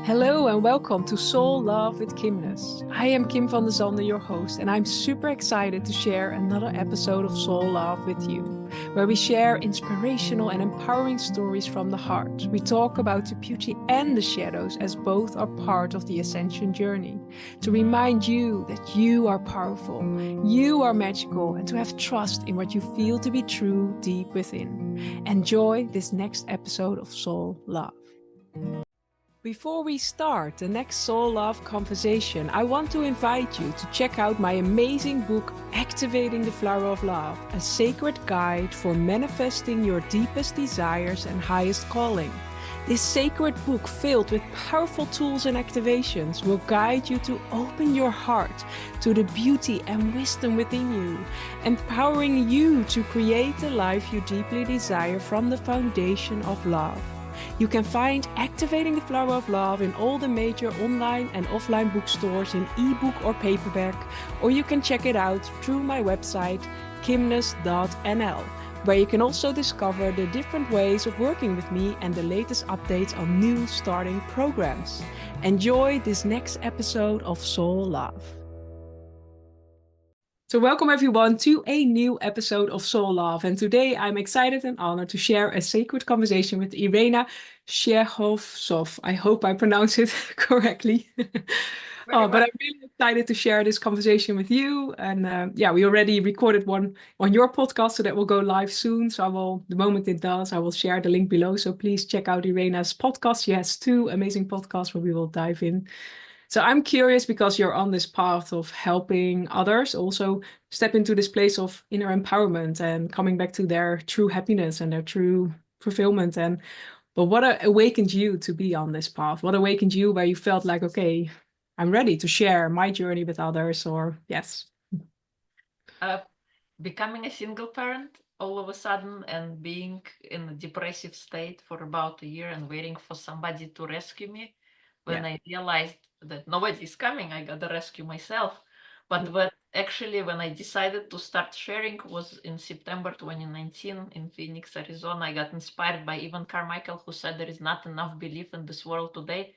Hello and welcome to Soul Love with Kimness. I am Kim van der Zande, your host, and I'm super excited to share another episode of Soul Love with you, where we share inspirational and empowering stories from the heart. We talk about the beauty and the shadows as both are part of the ascension journey, to remind you that you are powerful, you are magical, and to have trust in what you feel to be true deep within. Enjoy this next episode of Soul Love. Before we start the next Soul Love conversation, I want to invite you to check out my amazing book, Activating the Flower of Love, a sacred guide for manifesting your deepest desires and highest calling. This sacred book, filled with powerful tools and activations, will guide you to open your heart to the beauty and wisdom within you, empowering you to create the life you deeply desire from the foundation of love. You can find Activating the Flower of Love in all the major online and offline bookstores in ebook or paperback, or you can check it out through my website, kimness.nl, where you can also discover the different ways of working with me and the latest updates on new starting programs. Enjoy this next episode of Soul Love. So welcome everyone to a new episode of Soul Love. And today I'm excited and honored to share a sacred conversation with Irina Shehovsov. I hope I pronounce it correctly. But I'm really excited to share this conversation with you. And we already recorded one on your podcast, so that will go live soon. So the moment it does, I will share the link below. So please check out Irina's podcast. She has 2 amazing podcasts where we will dive in. So I'm curious, because you're on this path of helping others also step into this place of inner empowerment and coming back to their true happiness and their true fulfillment. But what awakened you to be on this path? What awakened you where you felt like, okay, I'm ready to share my journey with others? Or yes. Becoming a single parent all of a sudden and being in a depressive state for about a year and waiting for somebody to rescue me. When I realized that nobody is coming, I got to rescue myself. But when I decided to start sharing was in September 2019 in Phoenix, Arizona. I got inspired by Evan Carmichael, who said there is not enough belief in this world today,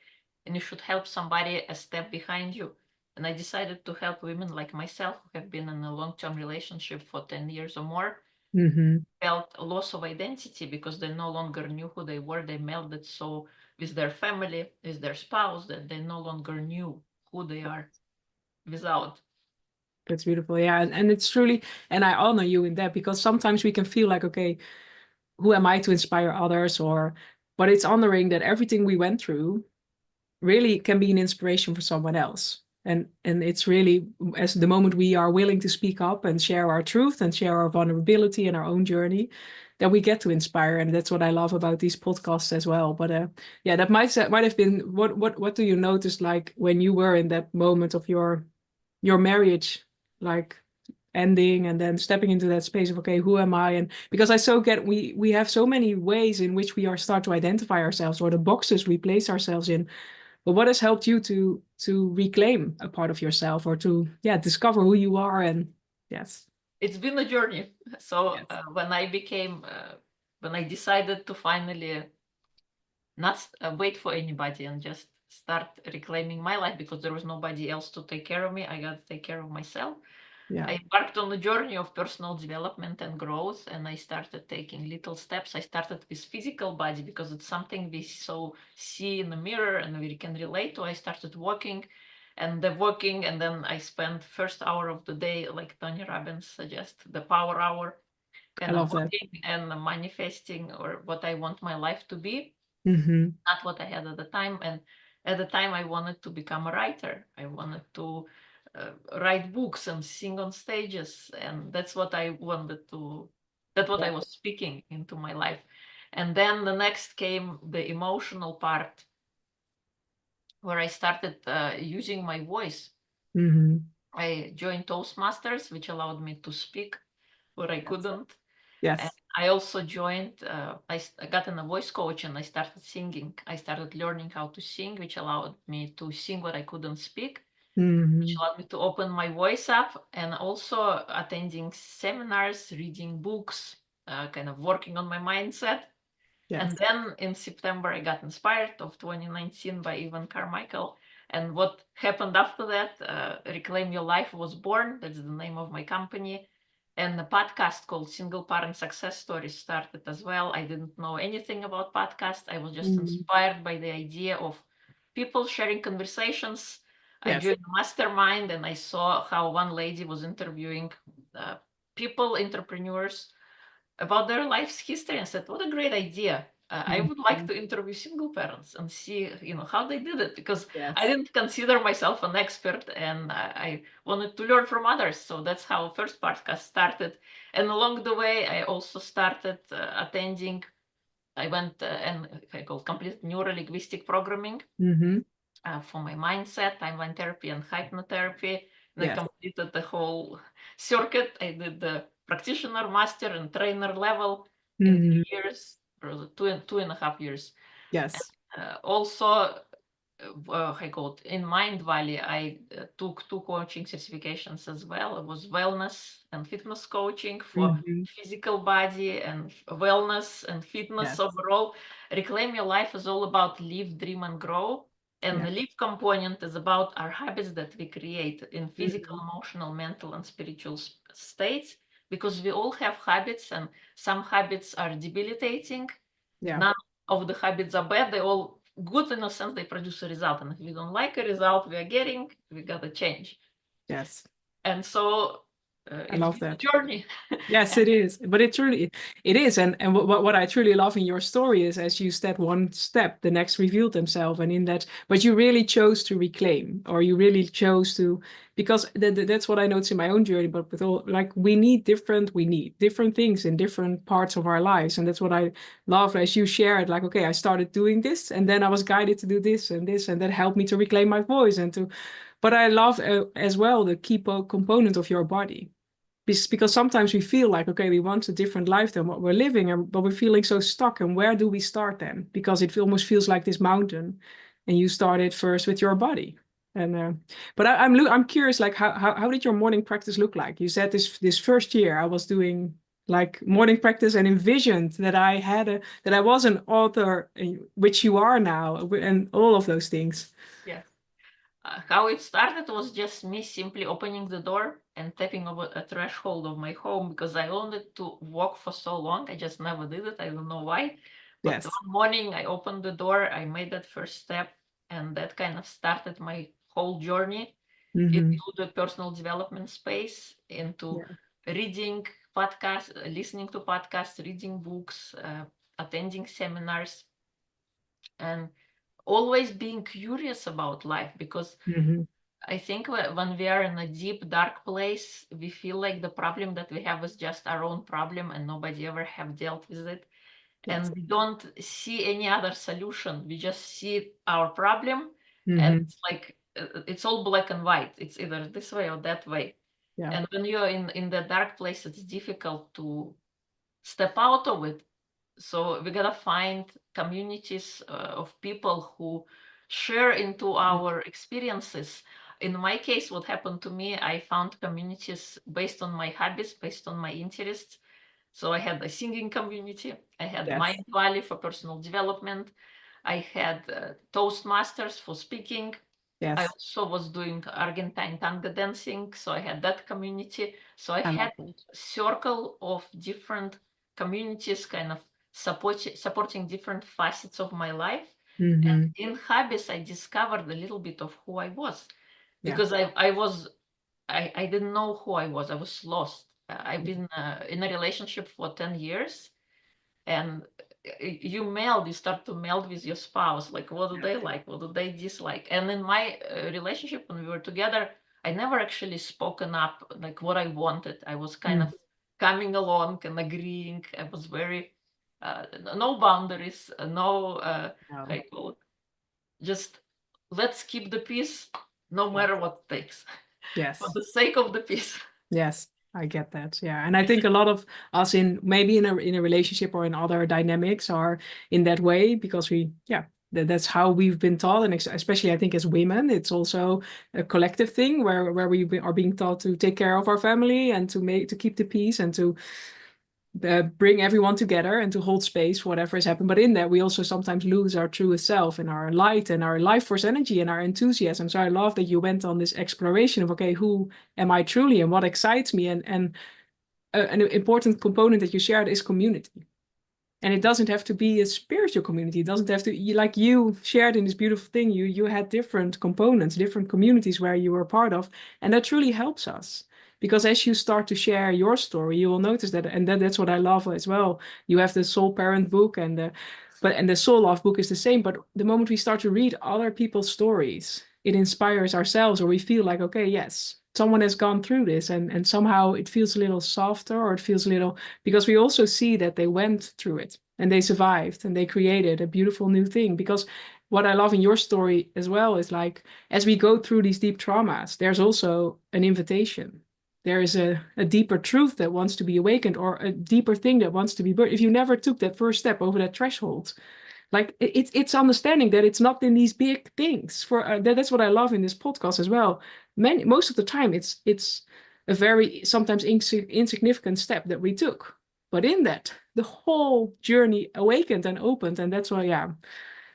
and you should help somebody a step behind you. And I decided to help women like myself who have been in a long-term relationship for 10 years or more, felt a loss of identity because they no longer knew who they were. They melded so with their family, with their spouse, that they no longer knew who they are without. That's beautiful. Yeah. And it's truly, and I honor you in that, because sometimes we can feel like, okay, who am I to inspire others? But it's honoring that everything we went through really can be an inspiration for someone else. And it's really, as the moment we are willing to speak up and share our truth and share our vulnerability and our own journey, that we get to inspire. And that's what I love about these podcasts as well. But that might have been, what do you notice, like when you were in that moment of your marriage, like ending and then stepping into that space of, okay, who am I? And because we have so many ways in which we start to identify ourselves, or the boxes we place ourselves in. But what has helped you to reclaim a part of yourself, or to discover who you are? And yes, it's been a journey. So when I decided to finally not wait for anybody and just start reclaiming my life, because there was nobody else to take care of me, I got to take care of myself. I embarked on a journey of personal development and growth, and I started taking little steps. I started with physical body because it's something we see in the mirror and we can relate to. I started walking, and then I spent first hour of the day, like Tony Robbins suggests, the power hour, kind of walking and manifesting or what I want my life to be, not what I had at the time. And at the time, I wanted to become a writer. I wanted to write books and sing on stages, and that's what I was speaking into my life. And then the next came the emotional part, where I started using my voice. I joined Toastmasters, which allowed me to speak where I couldn't. And I also joined, I got in a voice coach and I started singing. I started learning how to sing, which allowed me to sing what I couldn't speak, which allowed me to open my voice up, and also attending seminars, reading books, kind of working on my mindset. Yes. And then in September, I got inspired of 2019 by Ivan Carmichael. And what happened after that, Reclaim Your Life was born. That's the name of my company. And the podcast called Single Parent Success Stories started as well. I didn't know anything about podcast. I was just inspired by the idea of people sharing conversations. I joined a mastermind and I saw how one lady was interviewing people, entrepreneurs, about their life's history, and said, what a great idea. I would like to interview single parents and see, how they did it, because I didn't consider myself an expert, and I wanted to learn from others. So that's how first podcast started. And along the way, I also started attending. I went and I called complete neuro-linguistic programming for my mindset, timeline therapy, and hypnotherapy. And I completed the whole circuit. I did the practitioner, master, and trainer level in 2 years, or 2.5 years. Yes. Also, I called in Mind Valley, I took 2 coaching certifications as well. It was wellness and fitness coaching for physical body and wellness and fitness overall. Reclaim Your Life is all about live, dream, and grow. And the live component is about our habits that we create in physical, emotional, mental, and spiritual states, because we all have habits, and some habits are debilitating. None of the habits are bad. They're all good in a sense. They produce a result. And if we don't like a result we are getting, we got to change. Yes. And so I love that journey. Yes, it is. But it is. And what I truly love in your story is, as you said, one step, the next revealed themselves. And in that, but you really chose to reclaim, or you really chose to, because that's what I noticed in my own journey. But with all, like, we need different things in different parts of our lives. And that's what I love, as you shared, like, okay, I started doing this, and then I was guided to do this, and that helped me to reclaim my voice but I love as well the key component of your body. Because sometimes we feel like, okay, we want a different life than what we're living, but we're feeling so stuck. And where do we start then? Because it almost feels like this mountain, and you started first with your body. And but I'm curious, like, how did your morning practice look like? You said this first year I was doing like morning practice and envisioned that I was an author, which you are now, and all of those things. Yes. How it started was just me simply opening the door and tapping over a threshold of my home, because I wanted to walk for so long. I just never did it. I don't know why. But one morning I opened the door, I made that first step, and that kind of started my whole journey into the personal development space, into reading podcasts, listening to podcasts, reading books, attending seminars, and always being curious about life, because I think when we are in a deep, dark place, we feel like the problem that we have is just our own problem and nobody ever have dealt with it. And we don't see any other solution. We just see our problem, and it's like, it's all black and white. It's either this way or that way. And when you're in the dark place, it's difficult to step out of it. So we gotta find communities of people who share into our experiences. In my case, what happened to me, I found communities based on my habits, based on my interests. So I had a singing community, I had Mind Valley for personal development, I had Toastmasters for speaking. I also was doing Argentine tango dancing, so I had that community. So I had a circle of different communities, kind of supporting different facets of my life. And in habits, I discovered a little bit of who I was, because I didn't know who I was. I was lost. I've been in a relationship for 10 years, and you start to meld with your spouse, like, what do they like, what do they dislike. And in my relationship, when we were together, I never actually spoken up like what I wanted. I was kind of coming along and agreeing. I was very no boundaries, no I call it, just let's keep the peace no matter what it takes. For the sake of the peace. Yes, I get that. Yeah. And I think a lot of us maybe in a relationship or in other dynamics are in that way, because that's how we've been taught. And especially I think as women, it's also a collective thing where we are being taught to take care of our family and to keep the peace and to bring everyone together and to hold space for whatever has happened. But in that, we also sometimes lose our truest self and our light and our life force energy and our enthusiasm. So I love that you went on this exploration of, okay, who am I truly and what excites me? And an important component that you shared is community. And it doesn't have to be a spiritual community. It doesn't have to, like you shared in this beautiful thing, you had different components, different communities where you were part of. And that truly helps us. Because as you start to share your story, you will notice that, and that's what I love as well. You have the Soul Parent book, and the Soul Love book is the same. But the moment we start to read other people's stories, it inspires ourselves, or we feel like, okay, yes, someone has gone through this, and somehow it feels a little softer, or it feels a little, because we also see that they went through it and they survived and they created a beautiful new thing. Because what I love in your story as well is, like, as we go through these deep traumas, there's also an invitation. There is a deeper truth that wants to be awakened, or a deeper thing that wants to be birthed. If you never took that first step over that threshold, like, it's understanding that it's not in these big things. That's what I love in this podcast as well. Most of the time, it's a very sometimes insignificant step that we took, but in that, the whole journey awakened and opened, and that's why, yeah.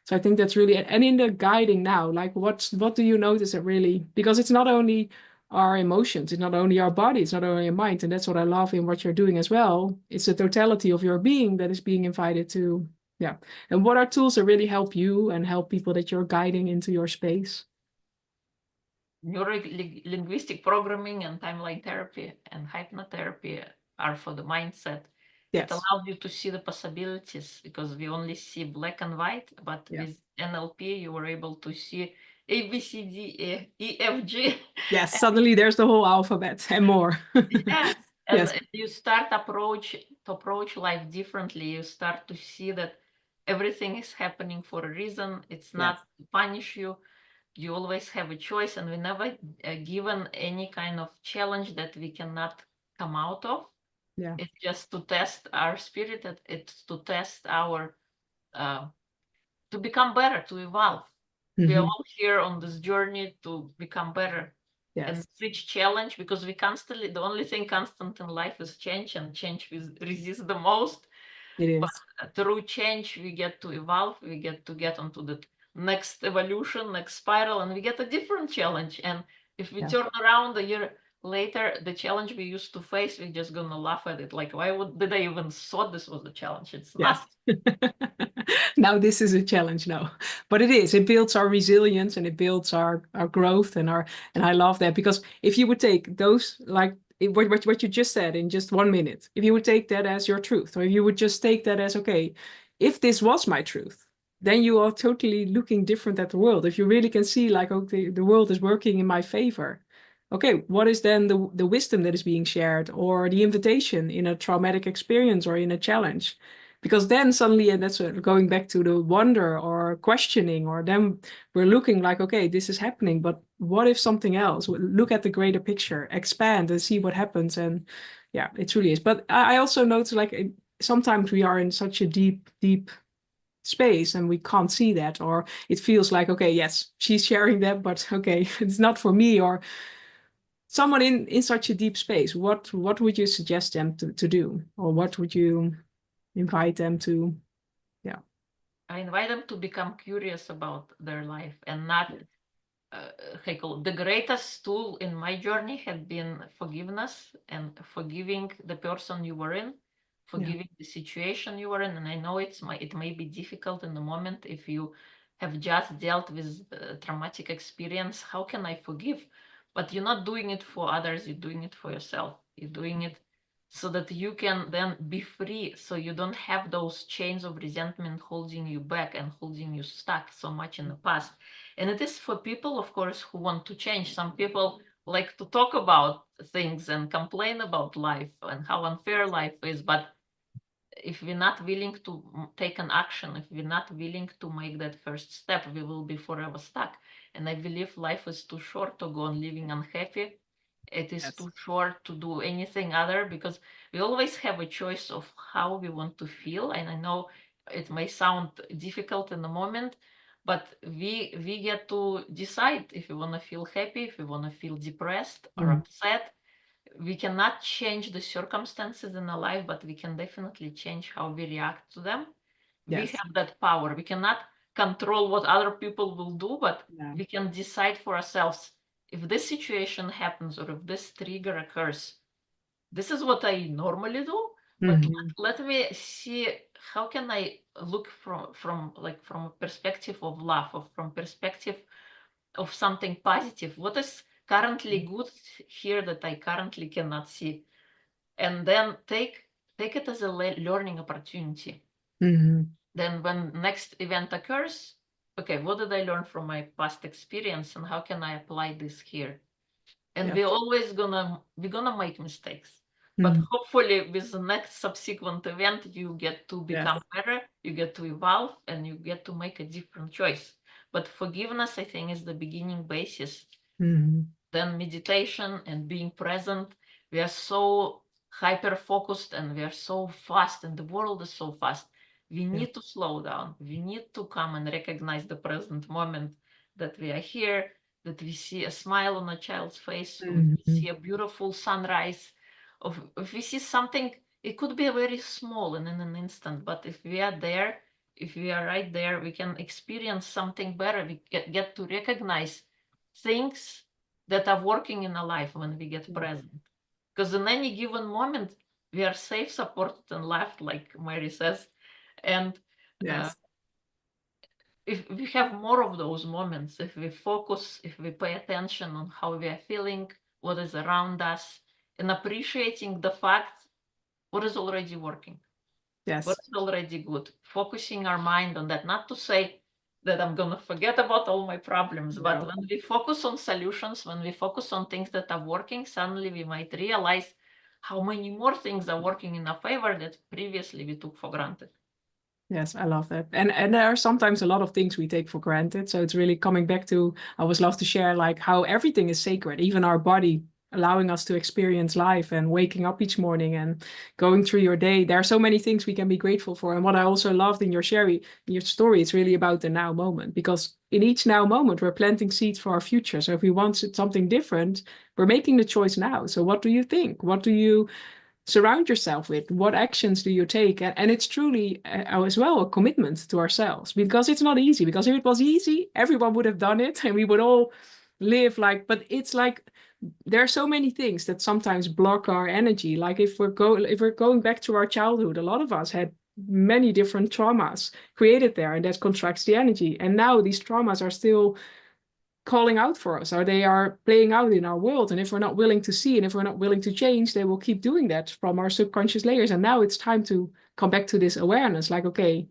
So I think that's really, and in the guiding now, like, what do you notice that really, because it's not only our emotions, it's not only our body, it's not only your mind, and that's what I love in what you're doing as well. It's the totality of your being that is being invited to, yeah. And what are tools that really help you and help people that you're guiding into your space? Neuro-linguistic programming and timeline therapy and hypnotherapy are for the mindset. Yes. It allows you to see the possibilities, because we only see black and white, but with NLP you were able to see A, B, C, D, E, F, G. Yes, suddenly there's the whole alphabet and more. Yes, and Yes. you start to approach life differently. You start to see that everything is happening for a reason. It's not to punish you. You always have a choice, and we never given any kind of challenge that we cannot come out of. Yeah. It's just to test our spirit. It's to test our to become better, to evolve. We are all here on this journey to become better. And Yes. switch challenge, because we constantly, the only thing constant in life is change, and change we resist the most. It is. But through change, we get to evolve, we get onto the next evolution, next spiral, and we get a different challenge. And if we turn around a year later, the challenge we used to face, we're just gonna laugh at it. Like, did I even thought this was a challenge? It's not. Now this is a challenge now, but it builds our resilience, and it builds our growth, and I love that, because if you would take those, like, what you just said in just 1 minute, if you would take that as your truth, or if you would just take that as, okay, if this was my truth, then you are totally looking different at the world. If you really can see, like, okay, the world is working in my favor. Okay, what is then the wisdom that is being shared, or the invitation in a traumatic experience or in a challenge? Because then suddenly, and that's going back to the wonder or questioning, or then we're looking like, okay, this is happening, but what if something else? Look at the greater picture, expand and see what happens. And yeah, it truly is. But I also notice, like, sometimes we are in such a deep space and we can't see that, or it feels like, okay, yes, she's sharing that, but okay, it's not for me. Or someone in such a deep space, what would you suggest them to do, or what would you invite them to? Yeah. I invite them to become curious about their life, and not the greatest tool in my journey had been forgiveness, and forgiving the person you were in, forgiving the situation you were in. And I know it may be difficult in the moment if you have just dealt with a traumatic experience. How can I forgive? But you're not doing it for others, you're doing it for yourself. You're doing it so that you can then be free, so you don't have those chains of resentment holding you back and holding you stuck so much in the past. And it is for people, of course, who want to change. Some people like to talk about things and complain about life and how unfair life is. But if we're not willing to take an action, if we're not willing to make that first step, we will be forever stuck. And I believe life is too short to go on living unhappy. It is too short to do anything other, because we always have a choice of how we want to feel. And I know it may sound difficult in the moment, but we get to decide if we want to feel happy, if we want to feel depressed or upset. we cannot change the circumstances in our life, but we can definitely change how we react to them. We Yes. have that power. We cannot control what other people will do, but Yeah. we can decide for ourselves, if this situation happens or if this trigger occurs, this is what I normally do, but let me see, how can I look from a perspective of love, or from perspective of something positive? What is currently good here that I currently cannot see? And then take it as a learning opportunity. Then when next event occurs, okay, what did I learn from my past experience and how can I apply this here? And we're gonna make mistakes. But hopefully with the next subsequent event, you get to become better, you get to evolve, and you get to make a different choice. But forgiveness, I think, is the beginning basis. Then meditation and being present. We are so hyper focused and we are so fast, and the world is so fast. We need to slow down. We need to come and recognize the present moment, that we are here, that we see a smile on a child's face, or we see a beautiful sunrise, or if we see something, it could be very small and in an instant, but if we are there, if we are right there, we can experience something better. We get to recognize things that are working in our life when we get present. Because in any given moment, we are safe, supported, and loved, like Mary says. And if we have more of those moments, if we focus, if we pay attention on how we are feeling, what is around us, and appreciating the fact what is already working, what is already good, focusing our mind on that, not to say that I'm going to forget about all my problems, but when we focus on solutions, when we focus on things that are working, suddenly we might realize how many more things are working in our favor that previously we took for granted. Yes, I love that. And there are sometimes a lot of things we take for granted. So it's really coming back to, I always love to share like how everything is sacred, even our body, allowing us to experience life and waking up each morning and going through your day. There are so many things we can be grateful for. And what I also loved in your story, it's really about the now moment, because in each now moment, we're planting seeds for our future. So if we want something different, we're making the choice now. So what do you think? What do you surround yourself with? What actions do you take? And it's truly as well a commitment to ourselves, because it's not easy. Because if it was easy, everyone would have done it and we would all live like, but it's like there are so many things that sometimes block our energy. Like if we're going back to our childhood, a lot of us had many different traumas created there, and that contracts the energy. And now these traumas are still calling out for us, or they are playing out in our world. And if we're not willing to see, and if we're not willing to change, they will keep doing that from our subconscious layers. And now it's time to come back to this awareness, like, okay,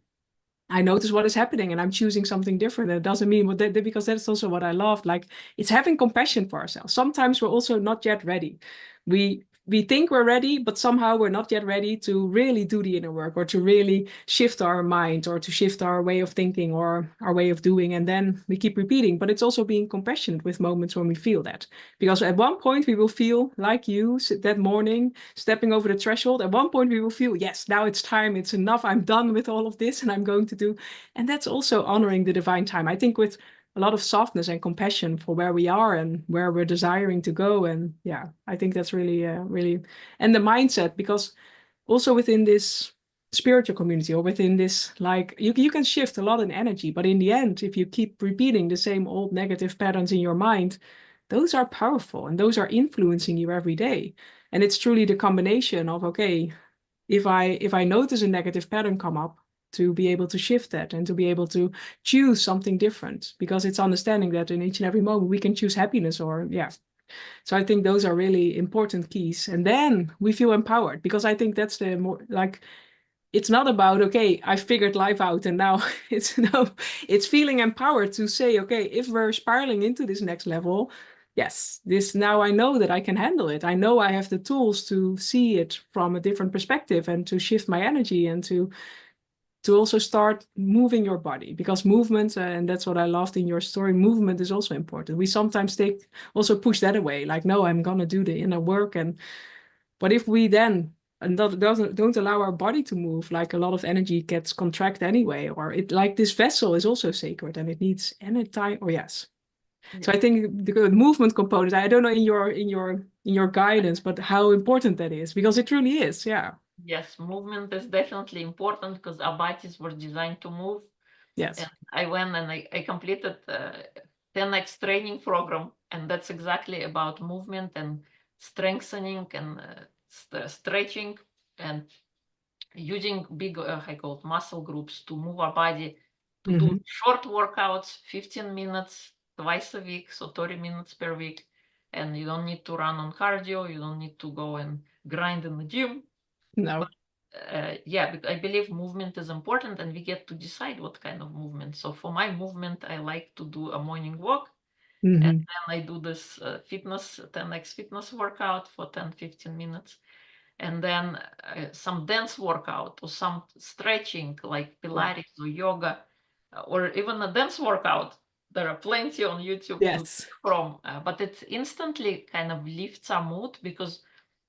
I notice what is happening and I'm choosing something different. And it doesn't mean because that's also what I love. Like, it's having compassion for ourselves. Sometimes we're also not yet ready. We think we're ready, but somehow we're not yet ready to really do the inner work, or to really shift our mind, or to shift our way of thinking or our way of doing. And then we keep repeating. But it's also being compassionate with moments when we feel that. Because at one point we will feel like you that morning, stepping over the threshold. At one point we will feel, yes, now it's time, it's enough, I'm done with all of this and I'm going to do. And that's also honoring the divine time, I think, with a lot of softness and compassion for where we are and where we're desiring to go. And yeah, I think that's really, really, and the mindset, because also within this spiritual community, or within this, like, you can shift a lot in energy, but in the end, if you keep repeating the same old negative patterns in your mind, those are powerful and those are influencing you every day. And it's truly the combination of, okay, if I notice a negative pattern come up, to be able to shift that and to be able to choose something different, because it's understanding that in each and every moment we can choose happiness, or yeah. So I think those are really important keys. And then we feel empowered, because I think that's the more, like, it's not about, okay, I figured life out and now it's no, it's feeling empowered to say, okay, if we're spiraling into this next level, yes, this, now I know that I can handle it. I know I have the tools to see it from a different perspective and to shift my energy, and to also start moving your body, because movement, and that's what I loved in your story, movement is also important. We sometimes also push that away, like, no, I'm gonna do the inner work. But if we then and don't allow our body to move, like, a lot of energy gets contracted anyway, or it, like, this vessel is also sacred and it needs any time. Oh yes. So I think the movement component, I don't know in your guidance, but how important that is, because it truly is. Yeah. Yes, movement is definitely important because our bodies were designed to move. Yes. And I went and I completed 10x training program, and that's exactly about movement and strengthening and stretching and using big, I call it muscle groups to move our body to do short workouts, 15 minutes twice a week, so 30 minutes per week. And you don't need to run on cardio, you don't need to go and grind in the gym. No. Yeah, I believe movement is important and we get to decide what kind of movement. So for my movement, I like to do a morning walk, and then I do this 10x fitness workout for 10-15 minutes. And then some dance workout or some stretching like Pilates or yoga, or even a dance workout. There are plenty on YouTube to Yes. from, but it instantly kind of lifts our mood because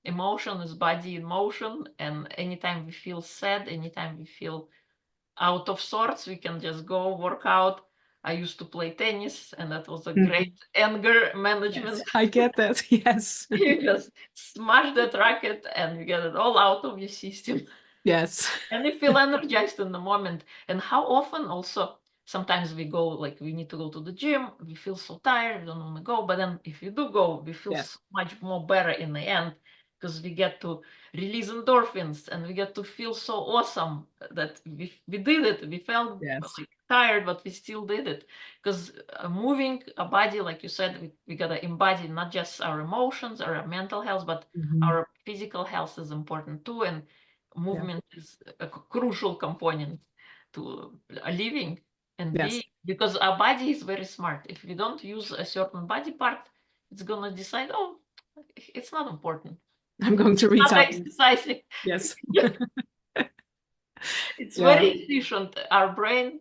emotion is body in motion. And anytime we feel sad, anytime we feel out of sorts, we can just go work out. I used to play tennis, and that was a great anger management. Yes, I get that. Yes. You just smash that racket and you get it all out of your system. Yes. And you feel energized in the moment. And how often also sometimes we go, like we need to go to the gym, we feel so tired, we don't want to go. But then if you do go, we feel Yes. so much more better in the end because we get to release endorphins and we get to feel so awesome that we did it. We felt Yes. like tired, but we still did it. Because moving a body, like you said, we gotta embody not just our emotions or our mental health, but our physical health is important too. And Yeah. movement is a crucial component to living and Yes. being, because our body is very smart. If we don't use a certain body part, it's gonna decide, oh, it's not important. I'm going to Not retire. exercising. Yes. It's Yeah. very efficient. Our brain,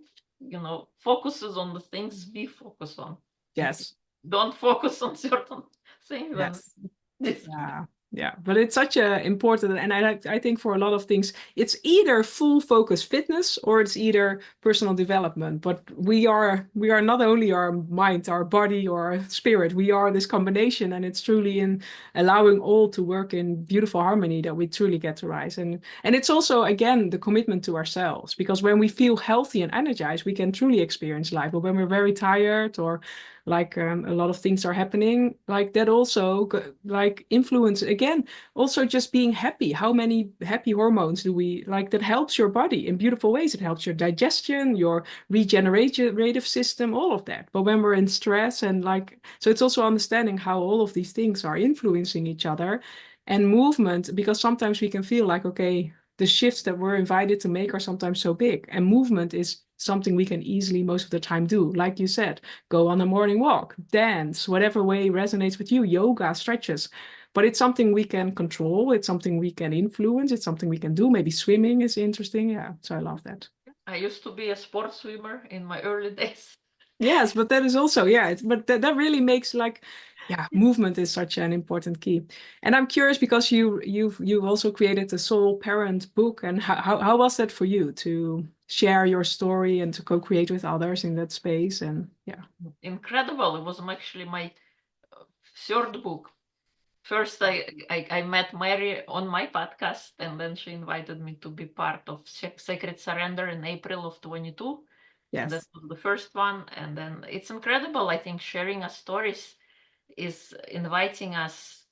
focuses on the things we focus on. Yes. Don't focus on certain things. Yes. This. Yeah. Yeah, but it's such a important, and I think for a lot of things, it's either full focus fitness or it's either personal development. But we are not only our mind, our body, or our spirit. We are this combination, and it's truly in allowing all to work in beautiful harmony that we truly get to rise. And it's also again the commitment to ourselves, because when we feel healthy and energized, we can truly experience life. But when we're very tired or like a lot of things are happening, like that also like influence again also just being happy. How many happy hormones do we like that helps your body in beautiful ways? It helps your digestion, your regenerative system, all of that. But when we're in stress and like, so it's also understanding how all of these things are influencing each other. And movement, because sometimes we can feel like, okay, the shifts that we're invited to make are sometimes so big, and movement is something we can easily most of the time do. Like you said, go on a morning walk, dance, whatever way resonates with you, yoga, stretches. But it's something we can control. It's something we can influence. It's something we can do. Maybe swimming is interesting. Yeah, so I love that. I used to be a sports swimmer in my early days. Yes, but that is also, yeah, but that really makes like, yeah, movement is such an important key. And I'm curious because you've also created a Soul Parent book, and how was that for you to share your story and to co-create with others in that space? And yeah. Incredible. It was actually my third book. First, I met Mary on my podcast, and then she invited me to be part of Sacred Surrender in April of 22. And that Yes. was the first one. And then it's incredible. I think sharing our stories is inviting us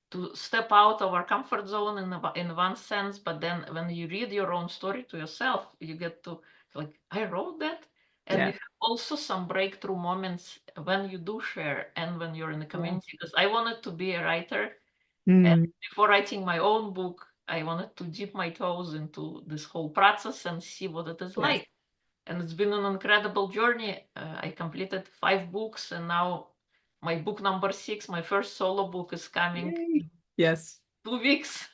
to step out of our comfort zone in one sense. But then when you read your own story to yourself, you get to like, I wrote that. And Yeah. you have also some breakthrough moments when you do share and when you're in the Yeah. community. Because I wanted to be a writer. And Mm. before writing my own book, I wanted to dip my toes into this whole process and see what it is Yes. like. And it's been an incredible journey. I completed 5 books, and now my book number 6, my first solo book, is coming Yay. Yes. 2 weeks.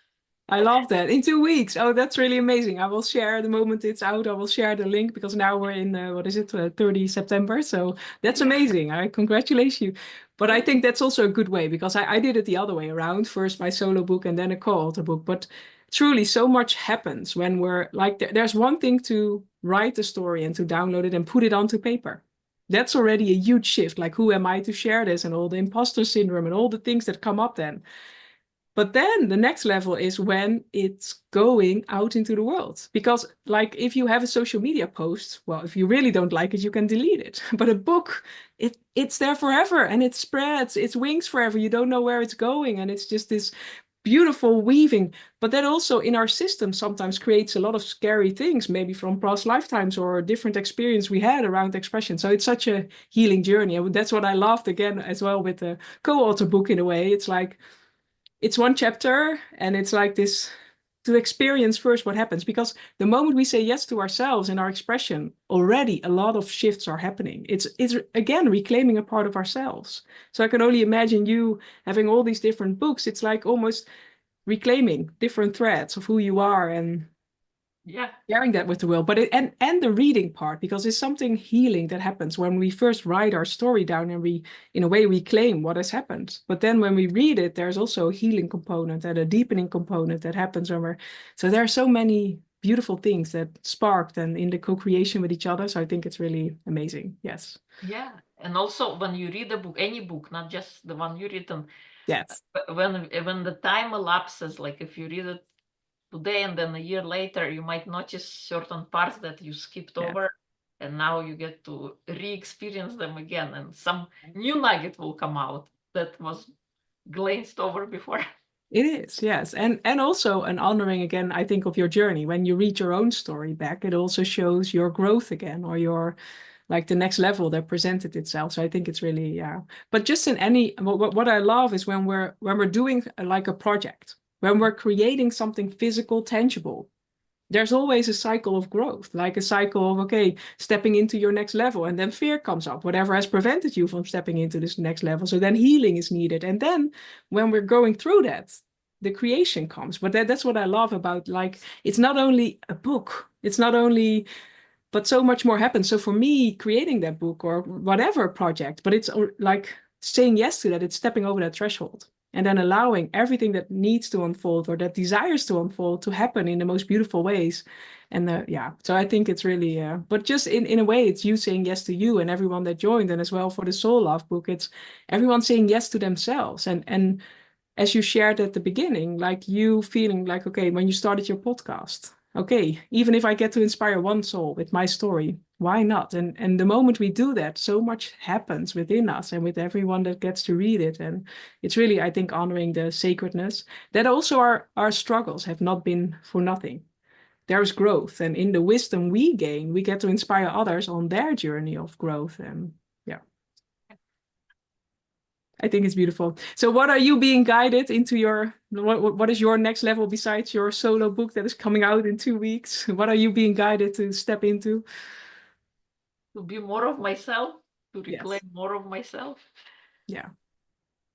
I love that. In 2 weeks. Oh, that's really amazing. I will share the moment it's out. I will share the link because now we're in, what is it, 30 September. So that's amazing. I congratulate you. But I think that's also a good way because I did it the other way around. First my solo book and then a co-author book. But truly so much happens when we're like, there's one thing to write the story and to download it and put it onto paper. That's already a huge shift. Like, who am I to share this, and all the imposter syndrome and all the things that come up then. But then the next level is when it's going out into the world. Because, like, if you have a social media post, well, if you really don't like it, you can delete it. But a book, it's there forever, and it spreads its wings forever. You don't know where it's going. And it's just this beautiful weaving. But that also in our system sometimes creates a lot of scary things, maybe from past lifetimes or different experience we had around expression. So it's such a healing journey. And that's what I loved again as well with the co-author book in a way. It's like, it's one chapter, and it's like this, to experience first what happens, because the moment we say yes to ourselves and our expression, already a lot of shifts are happening. It's again reclaiming a part of ourselves. So I can only imagine you having all these different books. It's like almost reclaiming different threads of who you are and Yeah. sharing that with the world. But and the reading part, because it's something healing that happens when we first write our story down, and we, in a way, reclaim what has happened. But then when we read it, there's also a healing component and a deepening component that happens when we're, so there are so many beautiful things that sparked and in the co-creation with each other. So I think it's really amazing. Yes. Yeah. And also when you read a book, any book, not just the one you written, Yes. when the time elapses, like if you read it today and then a year later, you might notice certain parts that you skipped Yeah. over, and now you get to re-experience them again, and some new nugget will come out that was glazed over before. It is, yes. And also an honoring again, I think, of your journey. When you read your own story back, it also shows your growth again, or your, like, the next level that presented itself. So I think it's really, yeah. But just in any, what I love is when we're doing like a project, when we're creating something physical, tangible, there's always a cycle of growth, like a cycle of, okay, stepping into your next level, and then fear comes up, whatever has prevented you from stepping into this next level. So then healing is needed. And then when we're going through that, the creation comes. But that's what I love about, like, it's not only a book, it's not only, but so much more happens. So for me, creating that book or whatever project, but it's like saying yes to that, it's stepping over that threshold and then allowing everything that needs to unfold or that desires to unfold to happen in the most beautiful ways. And yeah, so I think it's really, but just in a way, it's you saying yes to you and everyone that joined. And as well for the Soul Love book, it's everyone saying yes to themselves. And as you shared at the beginning, like you feeling like, okay, when you started your podcast, okay, even if I get to inspire one soul with my story, why not? And the moment we do that, so much happens within us and with everyone that gets to read it. And it's really, I think, honoring the sacredness that also our struggles have not been for nothing. There's growth, and in the wisdom we gain, we get to inspire others on their journey of growth. And yeah, I think it's beautiful. So what are you being guided into your, what is your next level besides your solo book that is coming out in 2 weeks? What are you being guided to step into? To be more of myself, to reclaim Yes. more of myself. Yeah.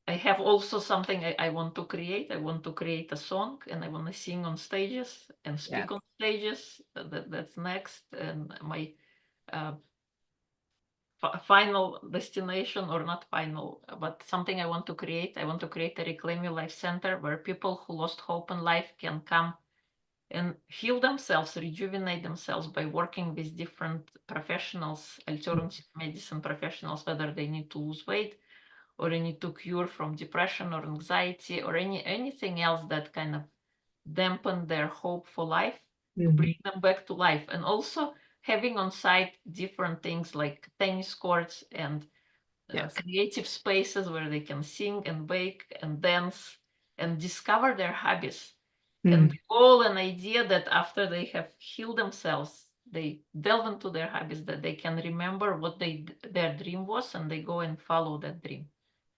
I have also something I want to create. I want to create a song, and I want to sing on stages and Yeah. speak on stages. That's next. And my uh, final destination, or not final, but something I want to create. I want to create a Reclaim Your Life Center where people who lost hope in life can come and heal themselves, rejuvenate themselves by working with different professionals, alternative medicine professionals, whether they need to lose weight or they need to cure from depression or anxiety or anything else that kind of dampen their hope for life, to Mhm. bring them back to life. And also having on site different things like tennis courts and Yes. creative spaces where they can sing and bake and dance and discover their hobbies. And Mhm. the goal and idea that after they have healed themselves, they delve into their hobbies, that they can remember what their dream was, and they go and follow that dream.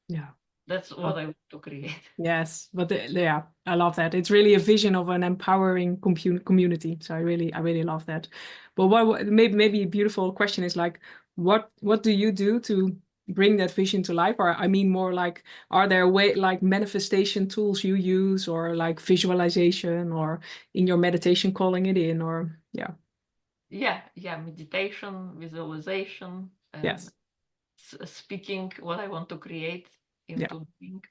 Yeah. That's what I want to create. Yes, but yeah, I love that. It's really a vision of an empowering community. So I really love that. But maybe a beautiful question is like, what do you do to bring that vision to life? Or I mean more like, are there like manifestation tools you use, or like visualization, or in your meditation calling it in, or yeah. Yeah, meditation, visualization, and Yes. speaking what I want to create Yeah. into being.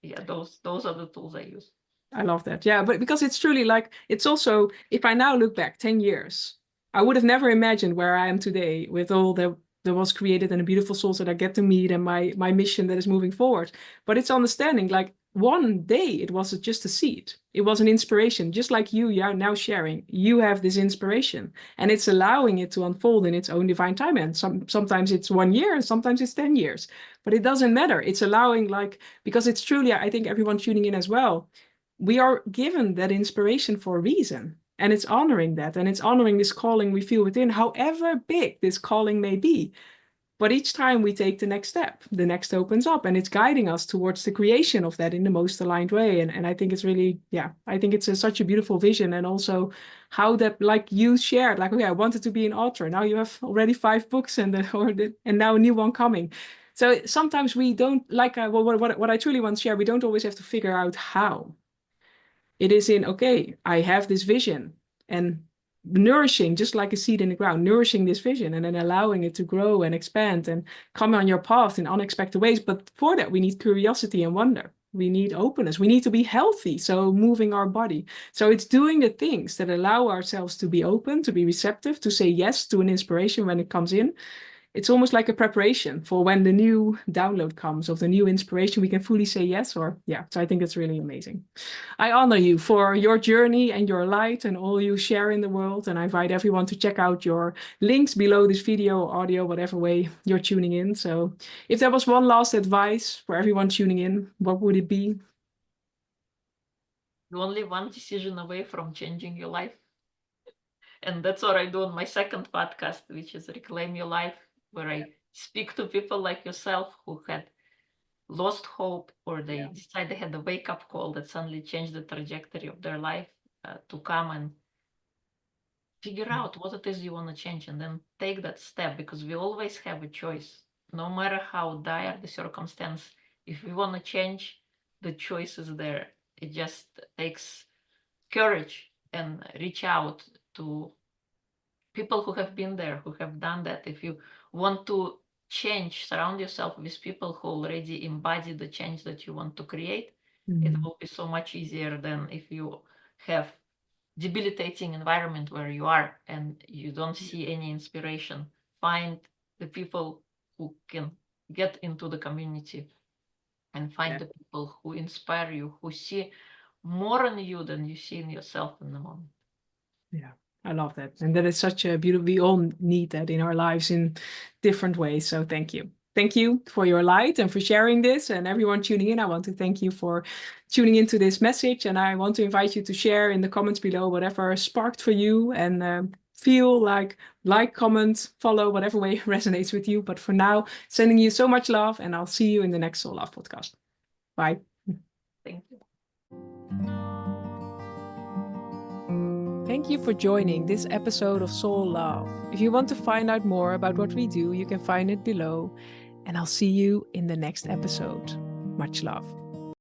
Yeah, those are the tools I use. I love that. Yeah, but because it's truly like, it's also, if I now look back 10 years, I would have never imagined where I am today with all the that was created and the beautiful souls that I get to meet and my mission that is moving forward. But it's understanding, like, one day it was just a seed. It was an inspiration, just like you are now sharing. You have this inspiration and it's allowing it to unfold in its own divine time. And sometimes it's 1 year, and sometimes it's 10 years, but it doesn't matter. It's allowing, like, because it's truly, I think everyone tuning in as well, we are given that inspiration for a reason. And it's honoring that. And it's honoring this calling we feel within, however big this calling may be. But each time we take the next step, the next opens up, and it's guiding us towards the creation of that in the most aligned way. And I think it's really, I think it's such a beautiful vision. And also how that, like you shared, like, okay, I wanted to be an author. Now you have already 5 books and now a new one coming. So sometimes we don't, like, what I truly want to share, we don't always have to figure out how. It is in, okay, I have this vision, and nourishing, just like a seed in the ground, nourishing this vision and then allowing it to grow and expand and come on your path in unexpected ways. But for that, we need curiosity and wonder. We need openness. We need to be healthy. So moving our body. So it's doing the things that allow ourselves to be open, to be receptive, to say yes to an inspiration when it comes in. It's almost like a preparation for when the new download comes of the new inspiration, we can fully say yes. So I think it's really amazing. I honor you for your journey and your light and all you share in the world. And I invite everyone to check out your links below this video, audio, whatever way you're tuning in. So if there was one last advice for everyone tuning in, what would it be? You're only one decision away from changing your life. And that's what I do on my second podcast, which is Reclaim Your Life, where I speak to people like yourself who had lost hope, or they decide they had a wake-up call that suddenly changed the trajectory of their life, to come and figure out what it is you want to change, and then take that step, because we always have a choice. No matter how dire the circumstance, if we want to change, the choice is there. It just takes courage and reach out to people who have been there, who have done that. If you want to change, surround yourself with people who already embody the change that you want to create. It will be so much easier than if you have debilitating environment where you are and you don't see any inspiration. Find the people who can get into the community and find the people who inspire you, who see more in you than you see in yourself in the moment. Yeah, I love that. And that is such a beautiful, we all need that in our lives in different ways. So thank you. Thank you for your light and for sharing this. And everyone tuning in, I want to thank you for tuning into this message. And I want to invite you to share in the comments below whatever sparked for you, and feel like, comment, follow, whatever way resonates with you. But for now, sending you so much love, and I'll see you in the next Soul Love podcast. Bye. Thank you. Thank you for joining this episode of Soul Love. If you want to find out more about what we do, you can find it below. And I'll see you in the next episode. Much love.